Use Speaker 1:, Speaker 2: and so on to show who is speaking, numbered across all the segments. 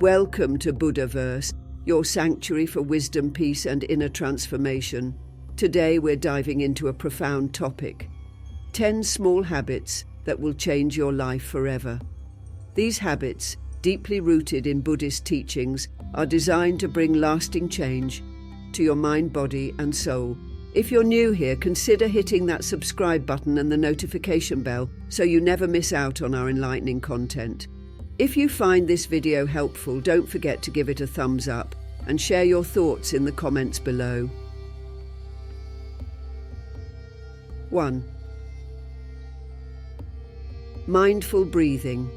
Speaker 1: Welcome to Buddhaverse, your sanctuary for wisdom, peace, and inner transformation. Today we're diving into a profound topic: 10 small habits that will change your life forever. These habits, deeply rooted in Buddhist teachings, are designed to bring lasting change to your mind, body, and soul. If you're new here, consider hitting that subscribe button and the notification bell so you never miss out on our enlightening content. If you find this video helpful, don't forget to give it a thumbs up and share your thoughts in the comments below. 1. Mindful breathing.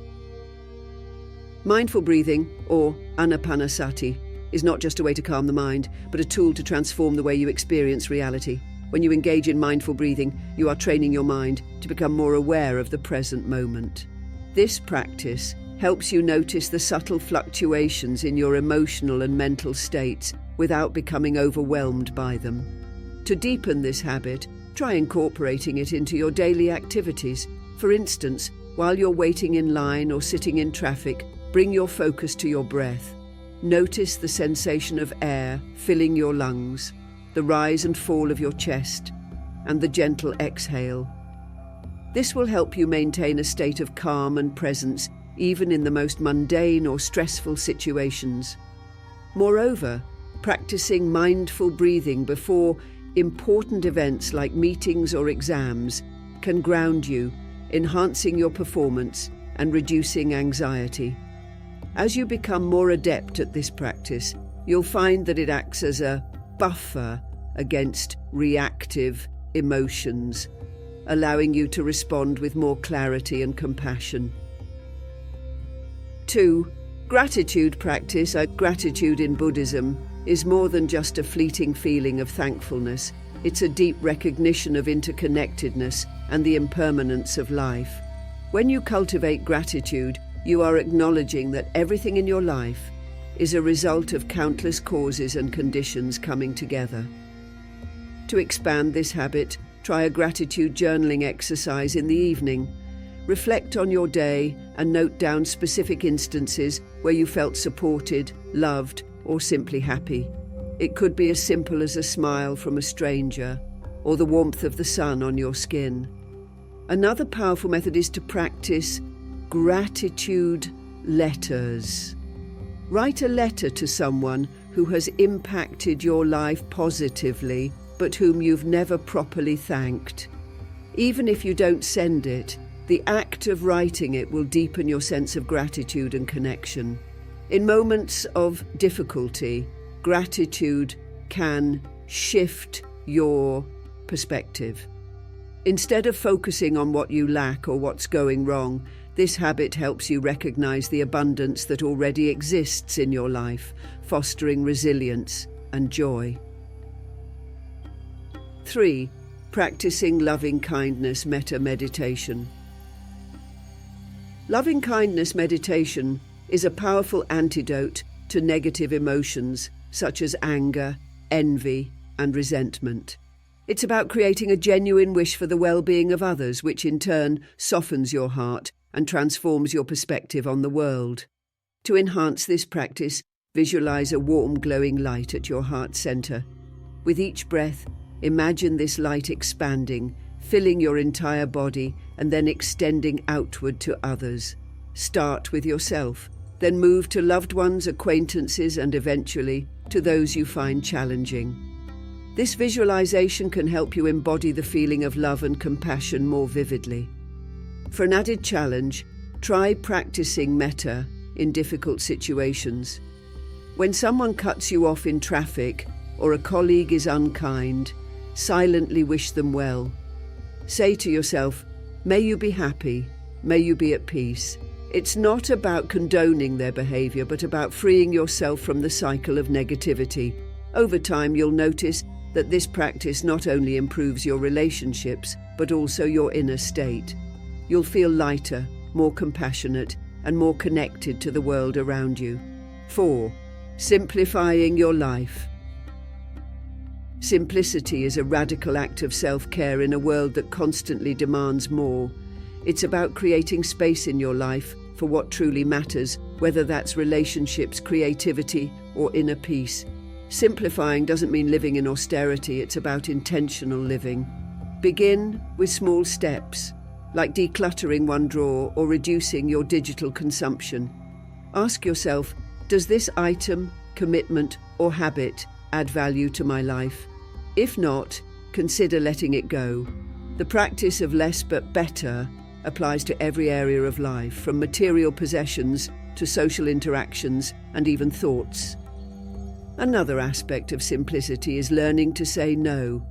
Speaker 1: Mindful breathing, or anapanasati, is not just a way to calm the mind, but a tool to transform the way you experience reality. When you engage in mindful breathing, you are training your mind to become more aware of the present moment. This practice helps you notice the subtle fluctuations in your emotional and mental states without becoming overwhelmed by them. To deepen this habit, try incorporating it into your daily activities. For instance, while you're waiting in line or sitting in traffic, bring your focus to your breath. Notice the sensation of air filling your lungs, the rise and fall of your chest, and the gentle exhale. This will help you maintain a state of calm and presence even in the most mundane or stressful situations. Moreover, practicing mindful breathing before important events like meetings or exams can ground you, enhancing your performance and reducing anxiety. As you become more adept at this practice, you'll find that it acts as a buffer against reactive emotions, allowing you to respond with more clarity and compassion. 2. Gratitude practice. Gratitude in Buddhism is more than just a fleeting feeling of thankfulness. It's a deep recognition of interconnectedness and the impermanence of life. When you cultivate gratitude, you are acknowledging that everything in your life is a result of countless causes and conditions coming together. To expand this habit, try a gratitude journaling exercise in the evening. Reflect on your day and note down specific instances where you felt supported, loved, or simply happy. It could be as simple as a smile from a stranger or the warmth of the sun on your skin. Another powerful method is to practice gratitude letters. Write a letter to someone who has impacted your life positively, but whom you've never properly thanked. Even if you don't send it, the act of writing it will deepen your sense of gratitude and connection. In moments of difficulty, gratitude can shift your perspective. Instead of focusing on what you lack or what's going wrong, this habit helps you recognize the abundance that already exists in your life, fostering resilience and joy. 3. Practicing loving-kindness metta meditation. Loving-kindness meditation is a powerful antidote to negative emotions such as anger, envy, and resentment. It's about creating a genuine wish for the well-being of others, which in turn softens your heart and transforms your perspective on the world. To enhance this practice, visualize a warm, glowing light at your heart center. With each breath, imagine this light expanding, filling your entire body and then extending outward to others. Start with yourself, then move to loved ones, acquaintances, and eventually to those you find challenging. This visualization can help you embody the feeling of love and compassion more vividly. For an added challenge, try practicing metta in difficult situations. When someone cuts you off in traffic or a colleague is unkind, silently wish them well. Say to yourself, "May you be happy, may you be at peace." It's not about condoning their behavior, but about freeing yourself from the cycle of negativity. Over time, you'll notice that this practice not only improves your relationships, but also your inner state. You'll feel lighter, more compassionate, and more connected to the world around you. 4. Simplifying your life. Simplicity is a radical act of self-care in a world that constantly demands more. It's about creating space in your life for what truly matters, whether that's relationships, creativity, or inner peace. Simplifying doesn't mean living in austerity, it's about intentional living. Begin with small steps, like decluttering one drawer or reducing your digital consumption. Ask yourself, does this item, commitment, or habit add value to my life? If not, consider letting it go. The practice of less but better applies to every area of life, from material possessions to social interactions and even thoughts. Another aspect of simplicity is learning to say no.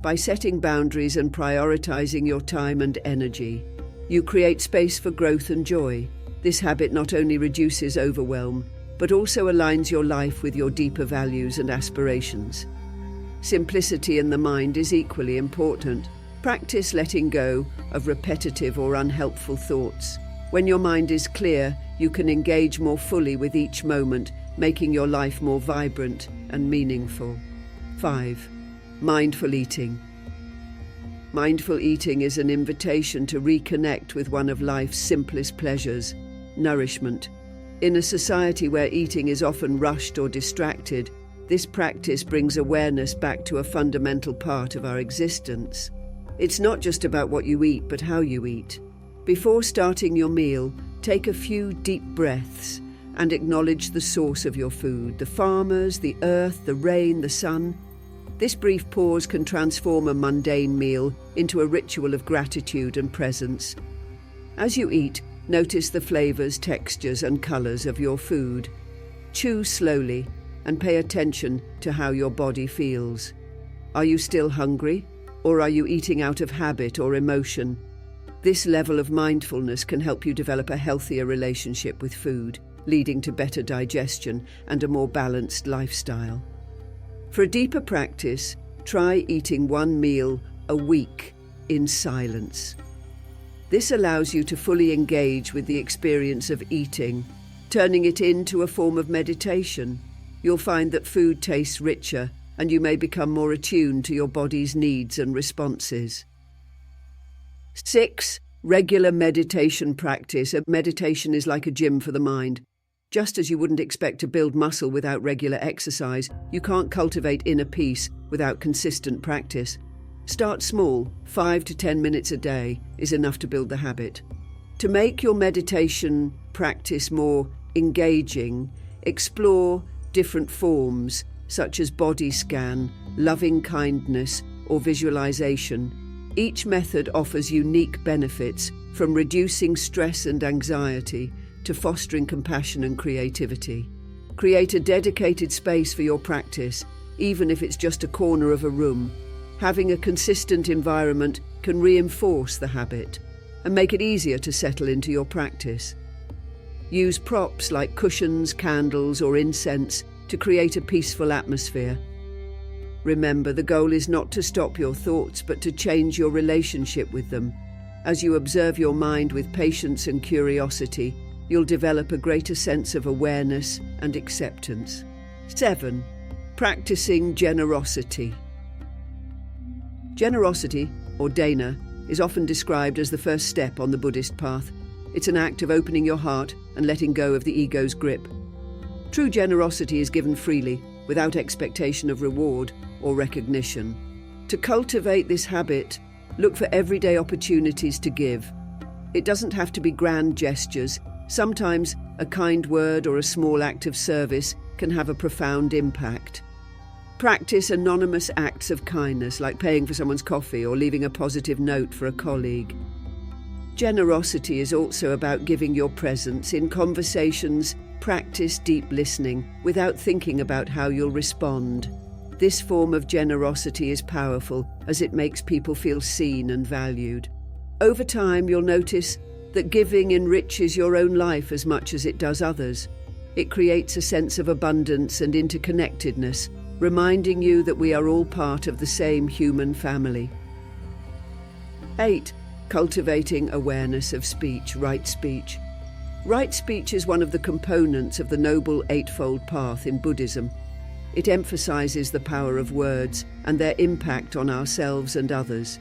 Speaker 1: By setting boundaries and prioritizing your time and energy, you create space for growth and joy. This habit not only reduces overwhelm, but also aligns your life with your deeper values and aspirations. Simplicity in the mind is equally important. Practice letting go of repetitive or unhelpful thoughts. When your mind is clear, you can engage more fully with each moment, making your life more vibrant and meaningful. 5. Mindful eating. Mindful eating is an invitation to reconnect with one of life's simplest pleasures, nourishment. In a society where eating is often rushed or distracted, this practice brings awareness back to a fundamental part of our existence. It's not just about what you eat, but how you eat. Before starting your meal, take a few deep breaths and acknowledge the source of your food, the farmers, the earth, the rain, the sun. This brief pause can transform a mundane meal into a ritual of gratitude and presence. As you eat, notice the flavors, textures, and colors of your food. Chew slowly and pay attention to how your body feels. Are you still hungry? Or are you eating out of habit or emotion? This level of mindfulness can help you develop a healthier relationship with food, leading to better digestion and a more balanced lifestyle. For a deeper practice, try eating one meal a week in silence. This allows you to fully engage with the experience of eating, turning it into a form of meditation. You'll find that food tastes richer, and you may become more attuned to your body's needs and responses. 6. Regular meditation practice. A meditation is like a gym for the mind. Just as you wouldn't expect to build muscle without regular exercise, you can't cultivate inner peace without consistent practice. Start small. 5 to 10 minutes a day is enough to build the habit. To make your meditation practice more engaging, explore different forms such as body scan, loving kindness, or visualization. Each method offers unique benefits, from reducing stress and anxiety to fostering compassion and creativity. Create a dedicated space for your practice, even if it's just a corner of a room. Having a consistent environment can reinforce the habit and make it easier to settle into your practice. Use props like cushions, candles, or incense to create a peaceful atmosphere. Remember, the goal is not to stop your thoughts, but to change your relationship with them. As you observe your mind with patience and curiosity, you'll develop a greater sense of awareness and acceptance. 7. Practicing generosity. Generosity, or dana, is often described as the first step on the Buddhist path. It's an act of opening your heart and letting go of the ego's grip. True generosity is given freely, without expectation of reward or recognition. To cultivate this habit, look for everyday opportunities to give. It doesn't have to be grand gestures. Sometimes a kind word or a small act of service can have a profound impact. Practice anonymous acts of kindness, like paying for someone's coffee or leaving a positive note for a colleague. Generosity is also about giving your presence in conversations. Practice deep listening without thinking about how you'll respond. This form of generosity is powerful as it makes people feel seen and valued. Over time, you'll notice that giving enriches your own life as much as it does others. It creates a sense of abundance and interconnectedness, reminding you that we are all part of the same human family. 8. Cultivating awareness of speech, right speech. Right speech is one of the components of the Noble Eightfold Path in Buddhism. It emphasizes the power of words and their impact on ourselves and others.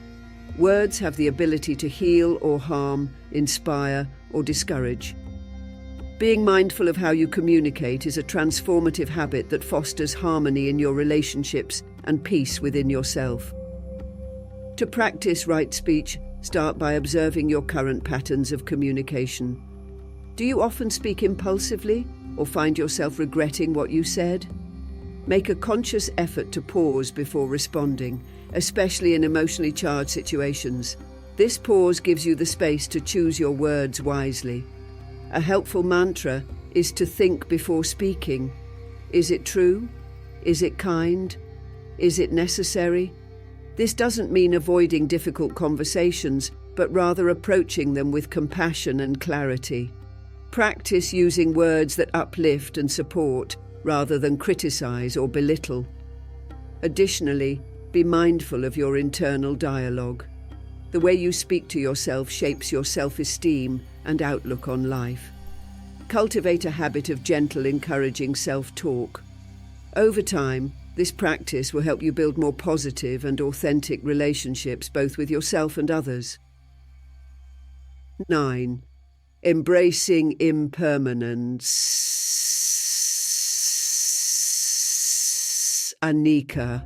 Speaker 1: Words have the ability to heal or harm, inspire or discourage. Being mindful of how you communicate is a transformative habit that fosters harmony in your relationships and peace within yourself. To practice right speech, start by observing your current patterns of communication. Do you often speak impulsively or find yourself regretting what you said? Make a conscious effort to pause before responding, especially in emotionally charged situations. This pause gives you the space to choose your words wisely. A helpful mantra is to think before speaking. Is it true? Is it kind? Is it necessary? This doesn't mean avoiding difficult conversations, but rather approaching them with compassion and clarity. Practice using words that uplift and support rather than criticize or belittle. Additionally, be mindful of your internal dialogue. The way you speak to yourself shapes your self-esteem and outlook on life. Cultivate a habit of gentle, encouraging self-talk. Over time, this practice will help you build more positive and authentic relationships both with yourself and others. 9. Embracing impermanence. Anicca.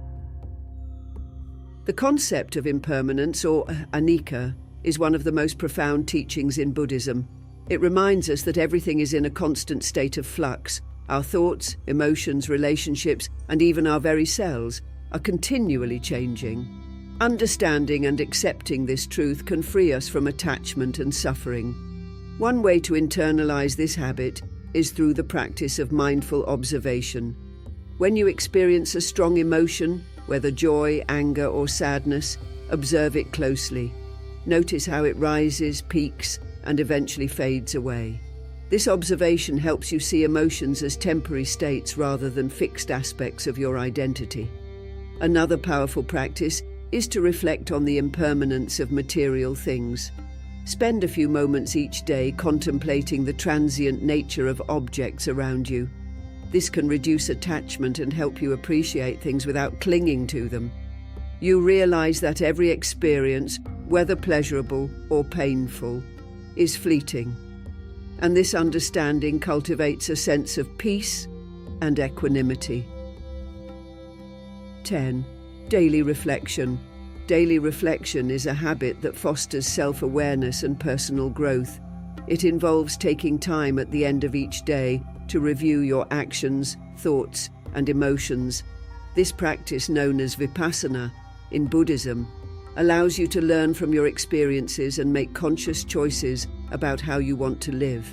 Speaker 1: The concept of impermanence, or anicca, is one of the most profound teachings in Buddhism. It reminds us that everything is in a constant state of flux. Our thoughts, emotions, relationships, and even our very selves are continually changing. Understanding and accepting this truth can free us from attachment and suffering. One way to internalize this habit is through the practice of mindful observation. When you experience a strong emotion, whether joy, anger, or sadness, observe it closely. Notice how it rises, peaks, and eventually fades away. This observation helps you see emotions as temporary states rather than fixed aspects of your identity. Another powerful practice is to reflect on the impermanence of material things. Spend a few moments each day contemplating the transient nature of objects around you. This can reduce attachment and help you appreciate things without clinging to them. You realize that every experience, whether pleasurable or painful, is fleeting. And this understanding cultivates a sense of peace and equanimity. 10. Daily reflection. Daily reflection is a habit that fosters self-awareness and personal growth. It involves taking time at the end of each day to review your actions, thoughts, and emotions. This practice, known as vipassana in Buddhism, allows you to learn from your experiences and make conscious choices about how you want to live.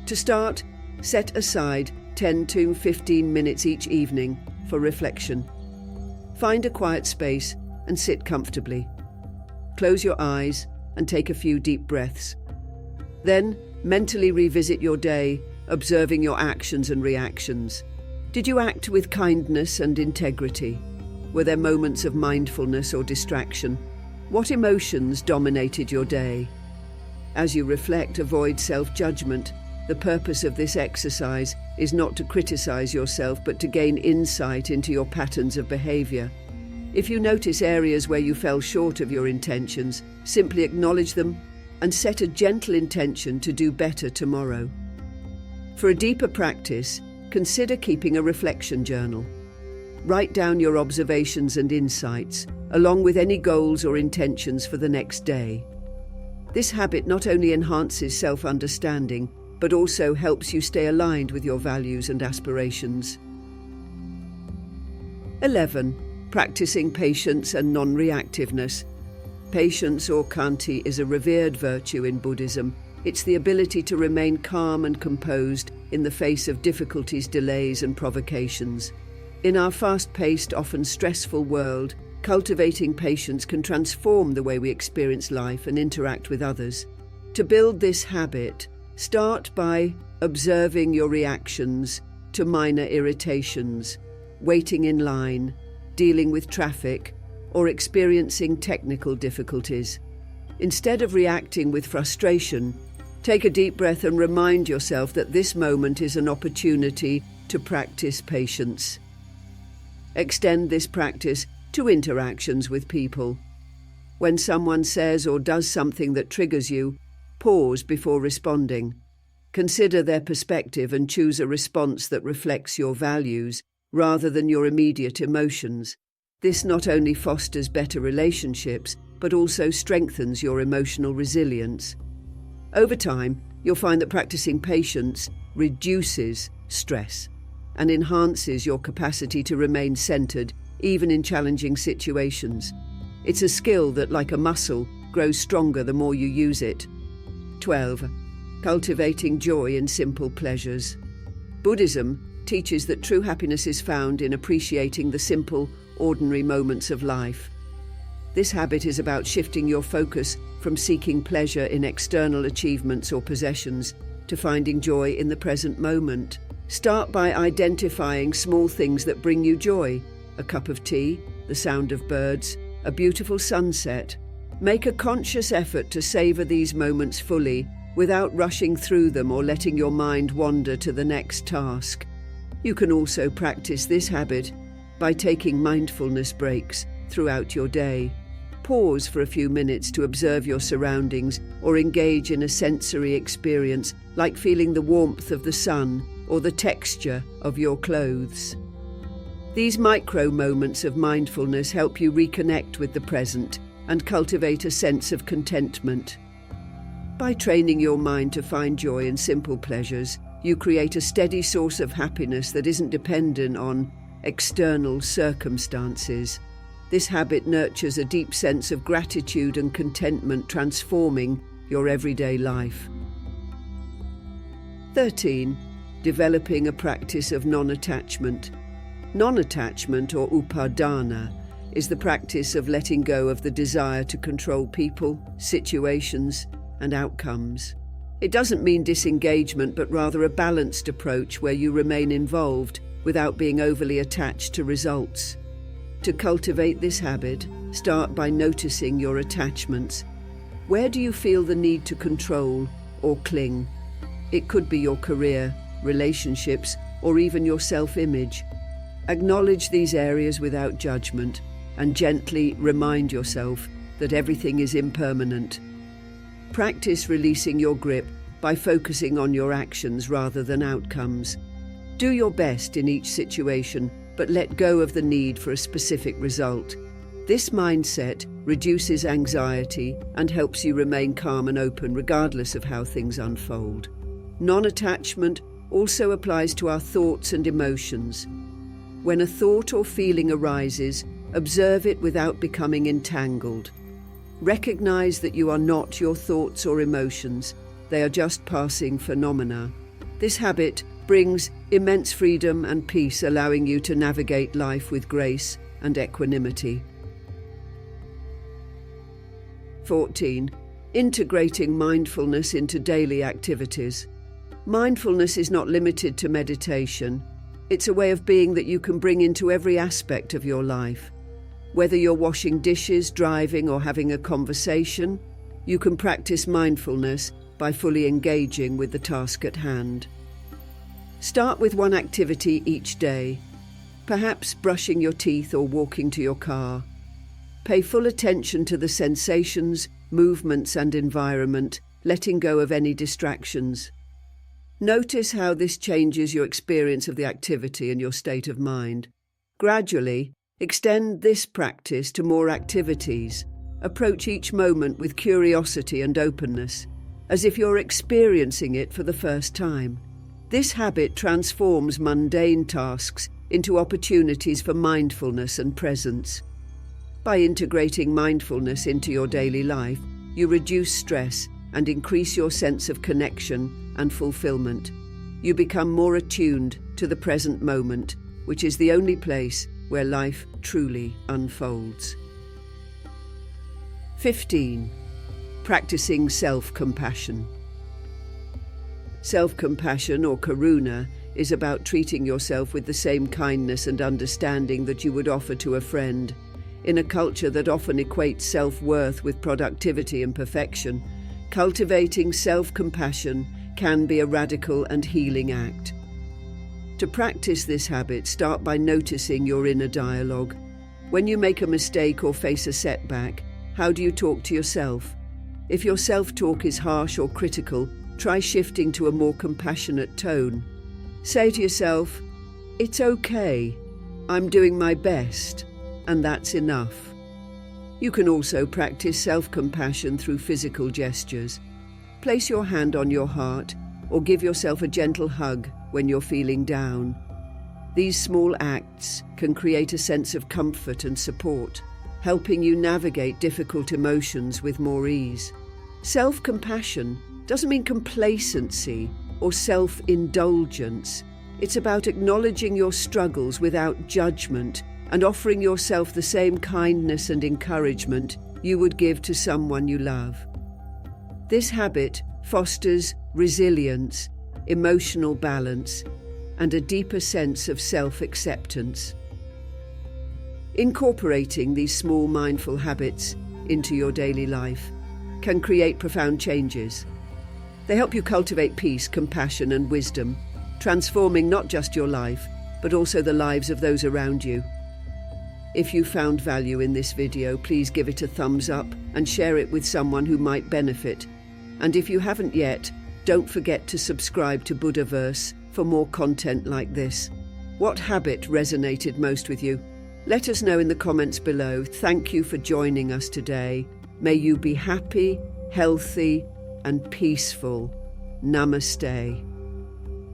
Speaker 1: To start, set aside 10 to 15 minutes each evening for reflection. Find a quiet space and sit comfortably. Close your eyes and take a few deep breaths. Then, mentally revisit your day, observing your actions and reactions. Did you act with kindness and integrity? Were there moments of mindfulness or distraction? What emotions dominated your day? As you reflect, avoid self-judgment. The purpose of this exercise is not to criticize yourself, but to gain insight into your patterns of behavior. If you notice areas where you fell short of your intentions, simply acknowledge them and set a gentle intention to do better tomorrow. For a deeper practice, consider keeping a reflection journal. Write down your observations and insights, along with any goals or intentions for the next day. This habit not only enhances self-understanding, but also helps you stay aligned with your values and aspirations. 11. Practicing patience and non-reactiveness. Patience, or khanti, is a revered virtue in Buddhism. It's the ability to remain calm and composed in the face of difficulties, delays, and provocations. In our fast-paced, often stressful world, cultivating patience can transform the way we experience life and interact with others. To build this habit, start by observing your reactions to minor irritations, waiting in line, dealing with traffic, or experiencing technical difficulties. Instead of reacting with frustration, take a deep breath and remind yourself that this moment is an opportunity to practice patience. Extend this practice to interactions with people. When someone says or does something that triggers you, pause before responding. Consider their perspective and choose a response that reflects your values rather than your immediate emotions. This not only fosters better relationships, but also strengthens your emotional resilience. Over time, you'll find that practicing patience reduces stress and enhances your capacity to remain centered even in challenging situations. It's a skill that, like a muscle, grows stronger the more you use it. 12. Cultivating joy in simple pleasures. Buddhism teaches that true happiness is found in appreciating the simple, ordinary moments of life. This habit is about shifting your focus from seeking pleasure in external achievements or possessions to finding joy in the present moment. Start by identifying small things that bring you joy: a cup of tea, the sound of birds, a beautiful sunset. Make a conscious effort to savor these moments fully without rushing through them or letting your mind wander to the next task. You can also practice this habit by taking mindfulness breaks throughout your day. Pause for a few minutes to observe your surroundings or engage in a sensory experience like feeling the warmth of the sun or the texture of your clothes. These micro moments of mindfulness help you reconnect with the present and cultivate a sense of contentment. By training your mind to find joy in simple pleasures, you create a steady source of happiness that isn't dependent on external circumstances. This habit nurtures a deep sense of gratitude and contentment, transforming your everyday life. 13. Developing a practice of non-attachment. Non-attachment, or upadana, is the practice of letting go of the desire to control people, situations, and outcomes. It doesn't mean disengagement, but rather a balanced approach where you remain involved without being overly attached to results. To cultivate this habit, start by noticing your attachments. Where do you feel the need to control or cling? It could be your career, relationships, or even your self-image. Acknowledge these areas without judgment and gently remind yourself that everything is impermanent. Practice releasing your grip by focusing on your actions rather than outcomes. Do your best in each situation, but let go of the need for a specific result. This mindset reduces anxiety and helps you remain calm and open regardless of how things unfold. Non-attachment also applies to our thoughts and emotions. When a thought or feeling arises, observe it without becoming entangled. Recognize that you are not your thoughts or emotions. They are just passing phenomena. This habit brings immense freedom and peace, allowing you to navigate life with grace and equanimity. 14. Integrating mindfulness into daily activities. Mindfulness is not limited to meditation. It's a way of being that you can bring into every aspect of your life. Whether you're washing dishes, driving, or having a conversation, you can practice mindfulness by fully engaging with the task at hand. Start with one activity each day, perhaps brushing your teeth or walking to your car. Pay full attention to the sensations, movements, and environment, letting go of any distractions. Notice how this changes your experience of the activity and your state of mind. Gradually, extend this practice to more activities. Approach each moment with curiosity and openness, as if you're experiencing it for the first time. This habit transforms mundane tasks into opportunities for mindfulness and presence. By integrating mindfulness into your daily life, you reduce stress and increase your sense of connection and fulfillment. You become more attuned to the present moment, which is the only place where life truly unfolds. 15. Practicing self-compassion. Self-compassion, or karuna, is about treating yourself with the same kindness and understanding that you would offer to a friend. In a culture that often equates self-worth with productivity and perfection, cultivating self-compassion can be a radical and healing act. To practice this habit, start by noticing your inner dialogue. When you make a mistake or face a setback, how do you talk to yourself? If your self-talk is harsh or critical, try shifting to a more compassionate tone. Say to yourself, "It's okay, I'm doing my best, and that's enough." You can also practice self-compassion through physical gestures. Place your hand on your heart or give yourself a gentle hug when you're feeling down. These small acts can create a sense of comfort and support, helping you navigate difficult emotions with more ease. Self-compassion doesn't mean complacency or self-indulgence. It's about acknowledging your struggles without judgment and offering yourself the same kindness and encouragement you would give to someone you love. This habit fosters resilience, emotional balance, and a deeper sense of self-acceptance. Incorporating these small mindful habits into your daily life can create profound changes. They help you cultivate peace, compassion, and wisdom, transforming not just your life, but also the lives of those around you. If you found value in this video, please give it a thumbs up and share it with someone who might benefit. And if you haven't yet, don't forget to subscribe to Buddhaverse for more content like this. What habit resonated most with you? Let us know in the comments below. Thank you for joining us today. May you be happy, healthy, and peaceful. Namaste.